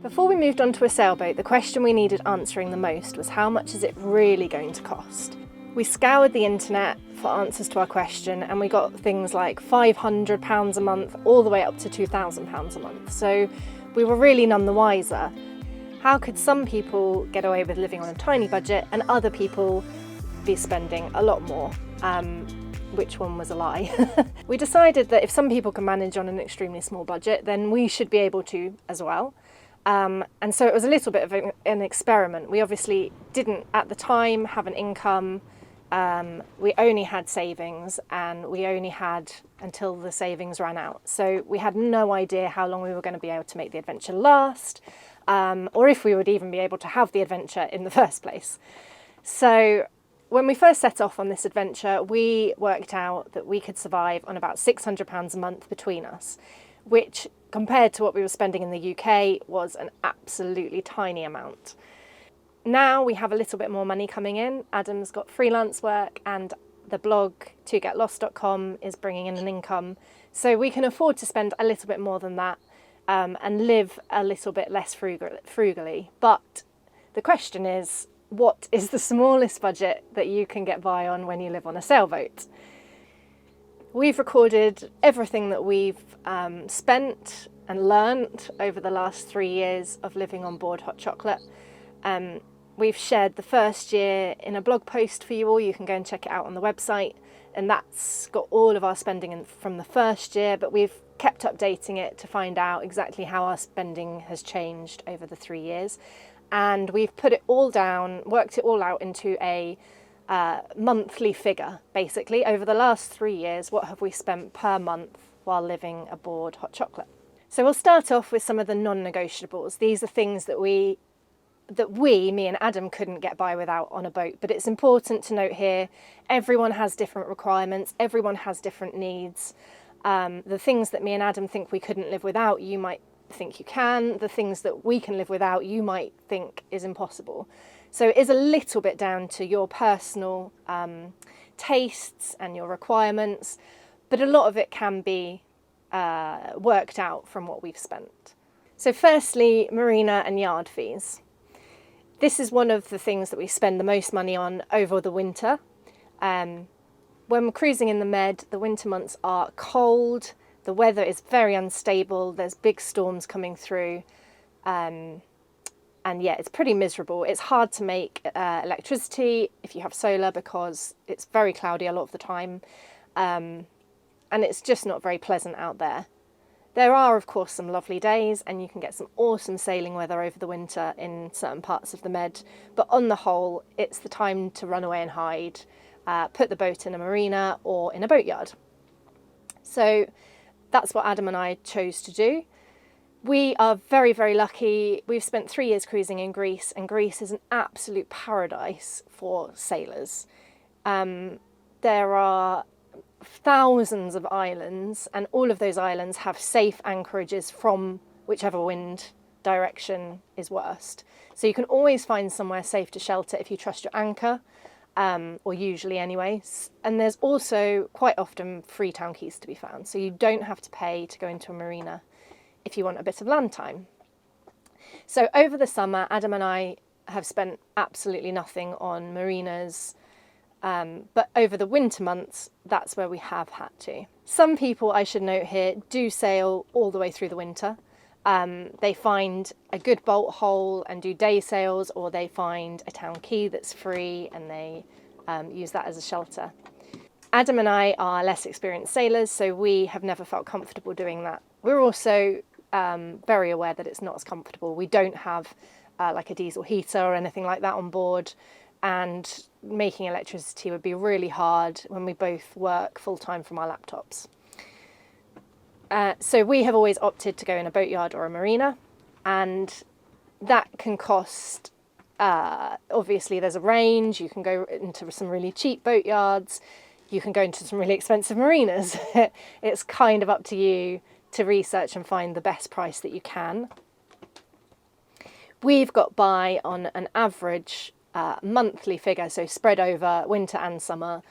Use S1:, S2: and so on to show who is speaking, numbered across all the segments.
S1: Before we moved on to a sailboat, the question we needed answering the most was how much is it really going to cost? We scoured the internet for answers to our question and we got things like £500 a month all the way up to £2,000 a month. So we were really none the wiser. How could some people get away with living on a tiny budget and other people be spending a lot more? Which one was a lie? We decided that if some people can manage on an extremely small budget, then we should be able to as well. And so it was a little bit of an experiment. We obviously didn't at the time have an income. We only had savings and we only had until the savings ran out. So we had no idea how long we were going to be able to make the adventure last, or if we would even be able to have the adventure in the first place. So when we first set off on this adventure, we worked out that we could survive on about £600 a month between us, which compared to what we were spending in the UK was an absolutely tiny amount. Now we have a little bit more money coming in. Adam's got freelance work and the blog togetlost.com is bringing in an income. So we can afford to spend a little bit more than that and live a little bit less frugally. But the question is, what is the smallest budget that you can get by on when you live on a sailboat? We've recorded everything that we've spent and learnt over the last 3 years of living on board Hot Chocolate. We've shared the first year in a blog post for you all. You can go and check it out on the website, and that's got all of our spending from the first year, but we've kept updating it to find out exactly how our spending has changed over the 3 years. And we've put it all down, worked it all out into a monthly figure, basically. Over the last 3 years, what have we spent per month while living aboard Hot Chocolate? So we'll start off with some of the non-negotiables. These are things that me and Adam, couldn't get by without on a boat. But it's important to note here, everyone has different requirements, everyone has different needs. The things that me and Adam think we couldn't live without, you might think you can. The things that we can live without, you might think is impossible. So it is a little bit down to your personal tastes and your requirements, but a lot of it can be worked out from what we've spent. So firstly, marina and yard fees. This is one of the things that we spend the most money on over the winter. When we're cruising in the Med, the winter months are cold, the weather is very unstable, there's big storms coming through, and yeah, it's pretty miserable. It's hard to make electricity if you have solar because it's very cloudy a lot of the time, and it's just not very pleasant out there. There are, of course, some lovely days and you can get some awesome sailing weather over the winter in certain parts of the Med, but on the whole, it's the time to run away and hide, put the boat in a marina or in a boatyard. So that's what Adam and I chose to do. We are very, very lucky. We've spent 3 years cruising in Greece, and Greece is an absolute paradise for sailors. There are thousands of islands, and all of those islands have safe anchorages from whichever wind direction is worst. So you can always find somewhere safe to shelter if you trust your anchor, or usually anyway. And there's also quite often free town keys to be found, so you don't have to pay to go into a marina if you want a bit of land time. So over the summer, Adam and I have spent absolutely nothing on marinas, but over the winter months, that's where we have had to. Some people, I should note here, do sail all the way through the winter. They find a good bolt hole and do day sails, or they find a town quay that's free and they use that as a shelter. Adam and I are less experienced sailors, so we have never felt comfortable doing that. We're also very aware that it's not as comfortable. We don't have like a diesel heater or anything like that on board, and making electricity would be really hard when we both work full-time from our laptops. So we have always opted to go in a boatyard or a marina, and that can cost, obviously there's a range. You can go into some really cheap boatyards, you can go into some really expensive marinas. It's kind of up to you to research and find the best price that you can. We've got by on an average monthly figure, so spread over winter and summer,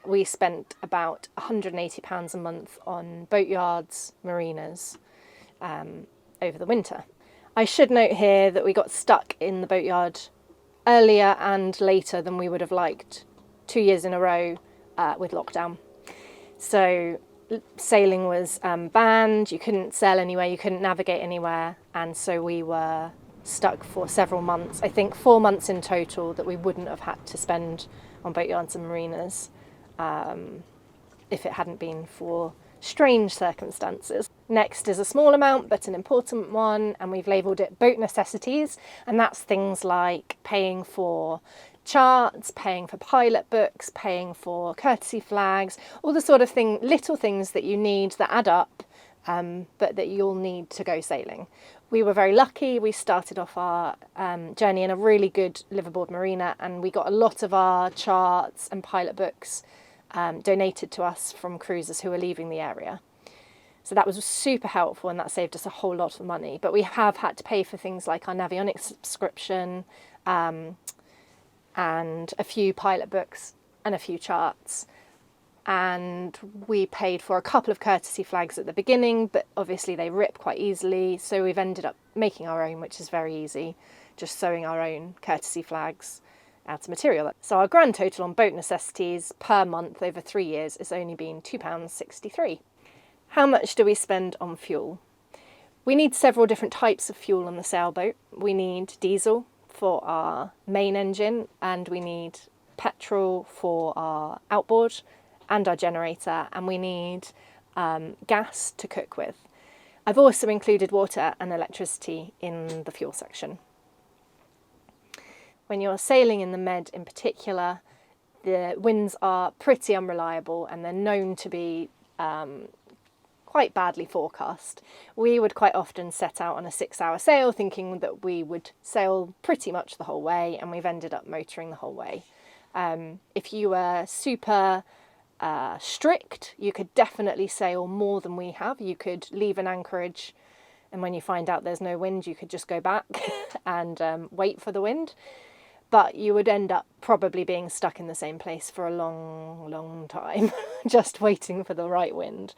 S1: we spent about £180 a month on boatyards, marinas over the winter. I should note here that we got stuck in the boatyard earlier and later than we would have liked, 2 years in a row with lockdown. So sailing was banned, you couldn't sail anywhere, you couldn't navigate anywhere, and so we were stuck for several months. I think 4 months in total that we wouldn't have had to spend on boatyards and marinas if it hadn't been for strange circumstances. Next is a small amount but an important one, and we've labelled it boat necessities, and that's things like paying for charts, paying for pilot books, paying for courtesy flags, all the sort of little things that you need that add up, but that you'll need to go sailing. We were very lucky. We started off our journey in a really good liveaboard marina, and we got a lot of our charts and pilot books donated to us from cruisers who were leaving the area. So that was super helpful, and that saved us a whole lot of money. But we have had to pay for things like our Navionics subscription, and a few pilot books and a few charts. And we paid for a couple of courtesy flags at the beginning, but obviously they rip quite easily. So we've ended up making our own, which is very easy, just sewing our own courtesy flags out of material. So our grand total on boat necessities per month over 3 years has only been £2.63. How much do we spend on fuel? We need several different types of fuel on the sailboat. We need diesel for our main engine, and we need petrol for our outboard and our generator, and we need gas to cook with. I've also included water and electricity in the fuel section. When you're sailing in the Med in particular, the winds are pretty unreliable and they're known to be quite badly forecast. We would quite often set out on a 6-hour sail thinking that we would sail pretty much the whole way, and we've ended up motoring the whole way. If you were super strict, you could definitely sail more than we have. You could leave an anchorage, and when you find out there's no wind, you could just go back and wait for the wind. But you would end up probably being stuck in the same place for a long, long time, just waiting for the right wind.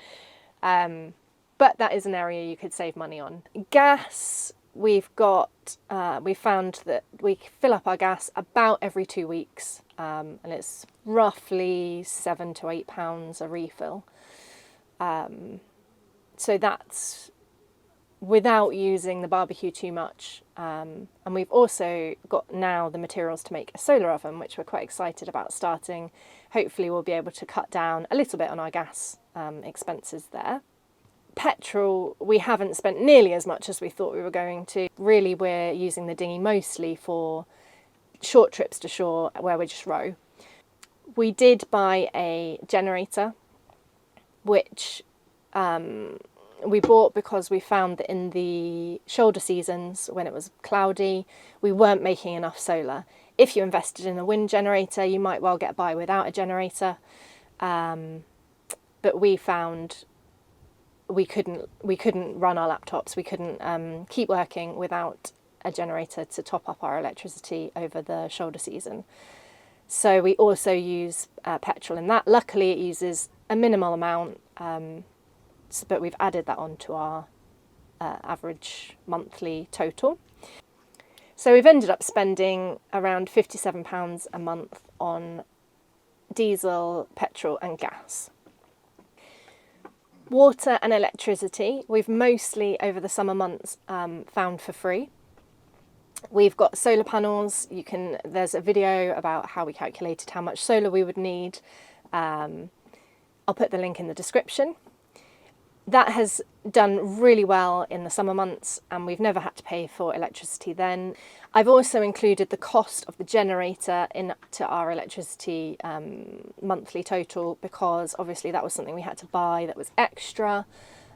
S1: But that is an area you could save money on. Gas, we found that we fill up our gas about every 2 weeks, and it's roughly £7 to £8 a refill. So that's without using the barbecue too much. And we've also got now the materials to make a solar oven, which we're quite excited about starting. Hopefully we'll be able to cut down a little bit on our gas expenses there. Petrol, we haven't spent nearly as much as we thought we were going to. Really, we're using the dinghy mostly for short trips to shore where we just row. We did buy a generator, which we bought because we found that in the shoulder seasons, when it was cloudy, we weren't making enough solar. If you invested in a wind generator, you might well get by without a generator. But we found we couldn't run our laptops. We couldn't keep working without a generator to top up our electricity over the shoulder season. So we also use petrol in that. Luckily, it uses a minimal amount, but we've added that onto our average monthly total. So we've ended up spending around £57 a month on diesel, petrol and gas. Water and electricity, we've mostly over the summer months found for free. We've got solar panels. There's a video about how we calculated how much solar we would need. I'll put the link in the description. That has done really well in the summer months, and we've never had to pay for electricity then. I've also included the cost of the generator into our electricity monthly total, because obviously that was something we had to buy that was extra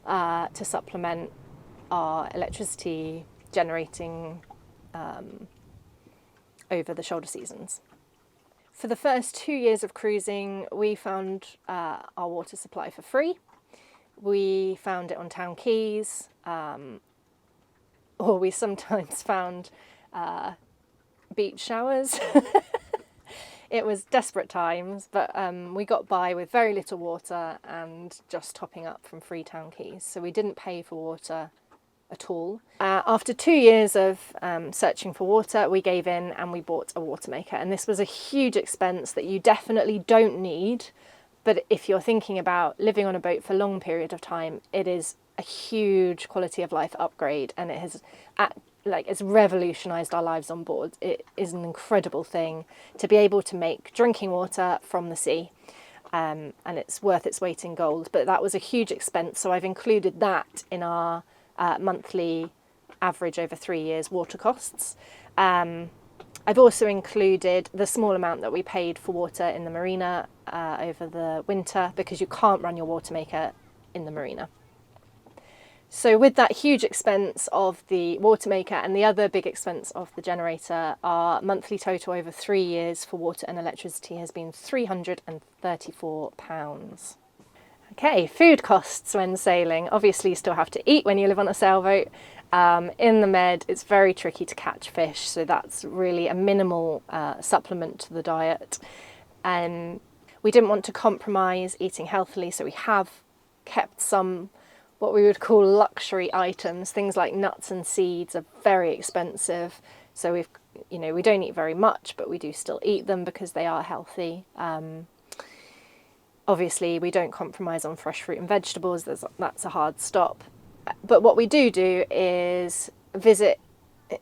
S1: to supplement our electricity generating over the shoulder seasons. For the first 2 years of cruising, we found our water supply for free. We found it on town quays, or we sometimes found beach showers. It was desperate times, but we got by with very little water and just topping up from free town quays. So we didn't pay for water at all. After 2 years of searching for water, we gave in and we bought a water maker. And this was a huge expense that you definitely don't need. But if you're thinking about living on a boat for a long period of time, it is a huge quality of life upgrade, and it has it's revolutionised our lives on board. It is an incredible thing to be able to make drinking water from the sea, and it's worth its weight in gold. But that was a huge expense, so I've included that in our monthly average over 3 years water costs. I've also included the small amount that we paid for water in the marina over the winter, because you can't run your water maker in the marina. So with that huge expense of the water maker and the other big expense of the generator, our monthly total over 3 years for water and electricity has been £334. Okay, food costs when sailing. Obviously you still have to eat when you live on a sailboat. In the Med, it's very tricky to catch fish, so that's really a minimal supplement to the diet. We didn't want to compromise eating healthily, so we have kept some what we would call luxury items. Things like nuts and seeds are very expensive, so we don't eat very much, but we do still eat them because they are healthy. Obviously we don't compromise on fresh fruit and vegetables, that's a hard stop. But what we do is visit,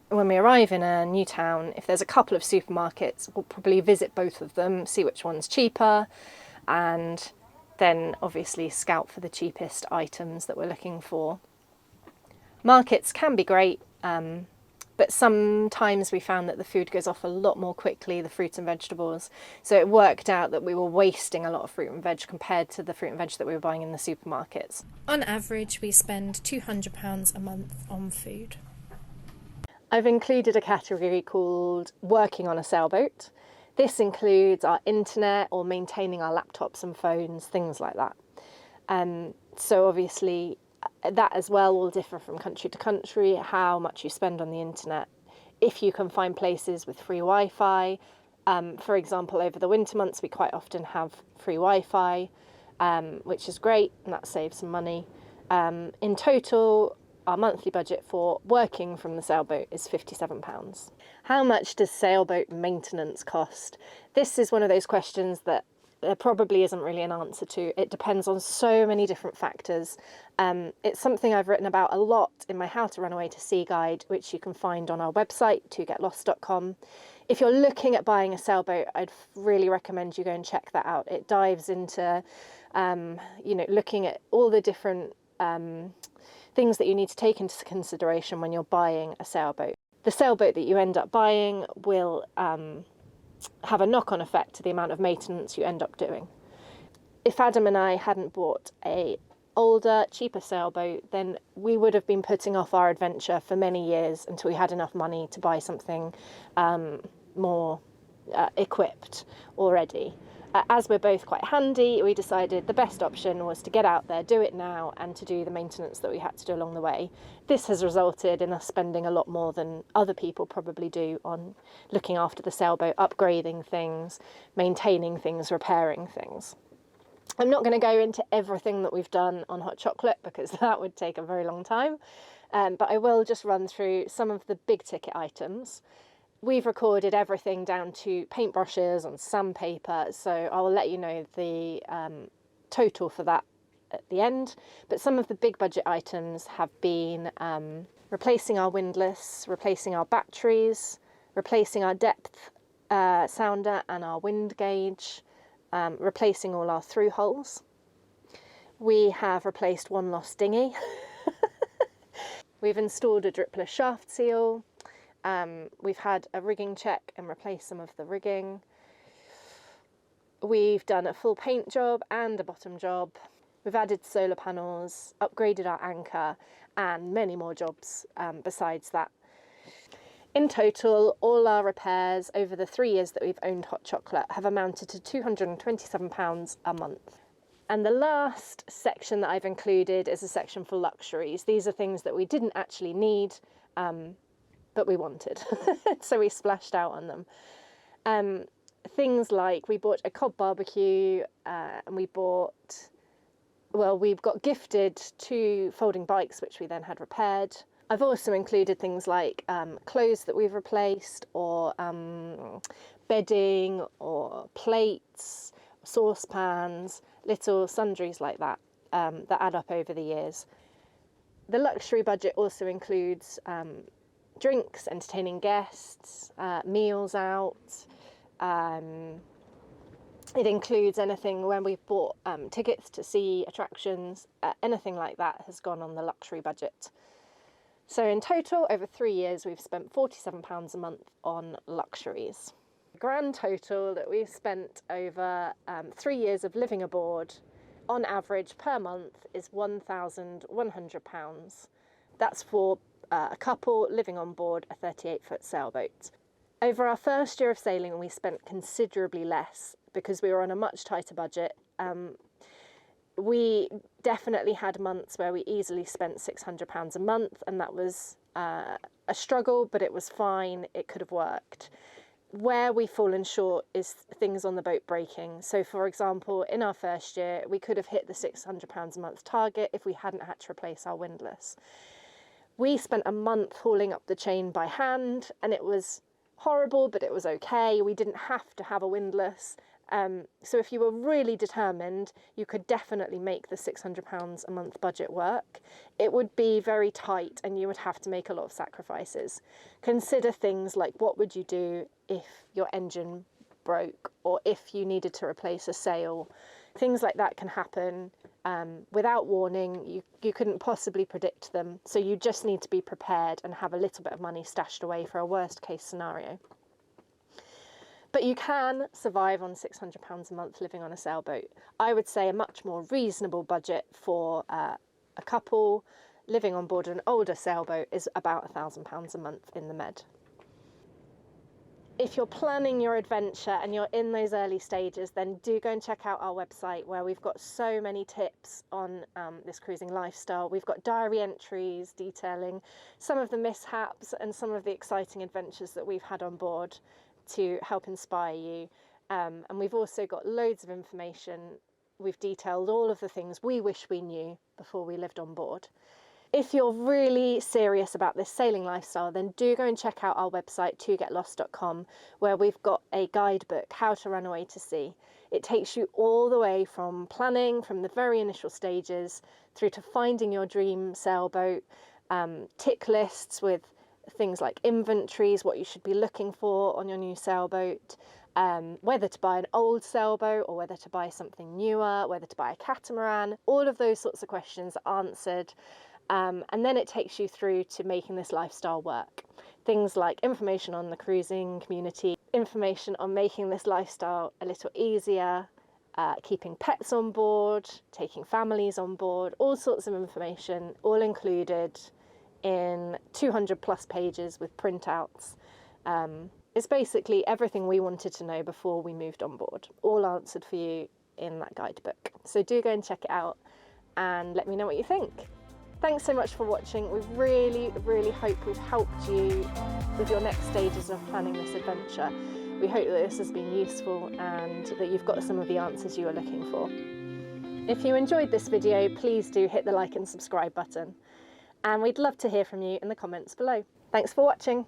S1: when we arrive in a new town, if there's a couple of supermarkets, we'll probably visit both of them, see which one's cheaper, and then obviously scout for the cheapest items that we're looking for. Markets can be great, but sometimes we found that the food goes off a lot more quickly, the fruits and vegetables. So it worked out that we were wasting a lot of fruit and veg compared to the fruit and veg that we were buying in the supermarkets.
S2: On average, we spend £200 a month on food.
S1: I've included a category called working on a sailboat. This includes our internet or maintaining our laptops and phones, things like that. So obviously that as well will differ from country to country, how much you spend on the internet. If you can find places with free Wi-Fi, for example, over the winter months we quite often have free Wi-Fi, which is great, and that saves some money. In total, our monthly budget for working from the sailboat is £57. How much does sailboat maintenance cost? This is one of those questions that there probably isn't really an answer to. It depends on so many different factors. It's something I've written about a lot in my How to Run Away to Sea guide, which you can find on our website, togetlost.com. If you're looking at buying a sailboat, I'd really recommend you go and check that out. It dives into, looking at all the different things that you need to take into consideration when you're buying a sailboat. The sailboat that you end up buying will have a knock-on effect to the amount of maintenance you end up doing. If Adam and I hadn't bought a older, cheaper sailboat, then we would have been putting off our adventure for many years until we had enough money to buy something more equipped already. As we're both quite handy, we decided the best option was to get out there, do it now, and to do the maintenance that we had to do along the way. This has resulted in us spending a lot more than other people probably do on looking after the sailboat, upgrading things, maintaining things, repairing things. I'm not going to go into everything that we've done on hot chocolate because that would take a very long time, but I will just run through some of the big ticket items. We've recorded everything down to paintbrushes and sandpaper, so I will let you know the total for that at the end. But some of the big budget items have been replacing our windlass, replacing our batteries, replacing our depth sounder and our wind gauge, replacing all our through holes. We have replaced one lost dinghy. We've installed a dripless shaft seal. We've had a rigging check and replaced some of the rigging. We've done a full paint job and a bottom job. We've added solar panels, upgraded our anchor, and many more jobs besides that. In total, all our repairs over the 3 years that we've owned Hot Chocolate have amounted to £227 a month. And the last section that I've included is a section for luxuries. These are things that we didn't actually need, but we wanted, so we splashed out on them. Things like we bought a cob barbecue, and we've got gifted 2 folding bikes, which we then had repaired. I've also included things like clothes that we've replaced, or bedding, or plates, saucepans, little sundries like that that add up over the years. The luxury budget also includes drinks, entertaining guests, meals out. It includes anything when we've bought tickets to see attractions, anything like that has gone on the luxury budget. So in total, over 3 years, we've spent £47 a month on luxuries. The grand total that we've spent over 3 years of living aboard, on average per month, is £1,100. That's for a couple living on board a 38-foot sailboat. Over our first year of sailing, we spent considerably less because we were on a much tighter budget. We definitely had months where we easily spent £600 a month, and that was a struggle, but it was fine. It could have worked. Where we've fallen short is things on the boat breaking. So, for example, in our first year, we could have hit the £600 a month target if we hadn't had to replace our windlass. We spent a month hauling up the chain by hand, and it was horrible, but it was okay. We didn't have to have a windlass. So if you were really determined, you could definitely make the £600 a month budget work. It would be very tight and you would have to make a lot of sacrifices. Consider things like, what would you do if your engine broke, or if you needed to replace a sail? Things like that can happen without warning. You couldn't possibly predict them. So you just need to be prepared and have a little bit of money stashed away for a worst case scenario. But you can survive on £600 a month living on a sailboat. I would say a much more reasonable budget for a couple living on board an older sailboat is about £1,000 a month in the Med. If you're planning your adventure and you're in those early stages, then do go and check out our website, where we've got so many tips on this cruising lifestyle. We've got diary entries detailing some of the mishaps and some of the exciting adventures that we've had on board to help inspire you. And we've also got loads of information. We've detailed all of the things we wish we knew before we lived on board. If you're really serious about this sailing lifestyle, then do go and check out our website, togetlost.com, where we've got a guidebook, How to Run Away to Sea. It takes you all the way from planning, from the very initial stages, through to finding your dream sailboat, tick lists with things like inventories, what you should be looking for on your new sailboat, whether to buy an old sailboat or whether to buy something newer, whether to buy a catamaran. All of those sorts of questions are answered. And then it takes you through to making this lifestyle work. Things like information on the cruising community, information on making this lifestyle a little easier, keeping pets on board, taking families on board, all sorts of information, all included in 200 plus pages with printouts. It's basically everything we wanted to know before we moved on board, all answered for you in that guidebook. So do go and check it out and let me know what you think. Thanks so much for watching. We really, really hope we've helped you with your next stages of planning this adventure. We hope that this has been useful and that you've got some of the answers you were looking for. If you enjoyed this video, please do hit the like and subscribe button. And we'd love to hear from you in the comments below. Thanks for watching.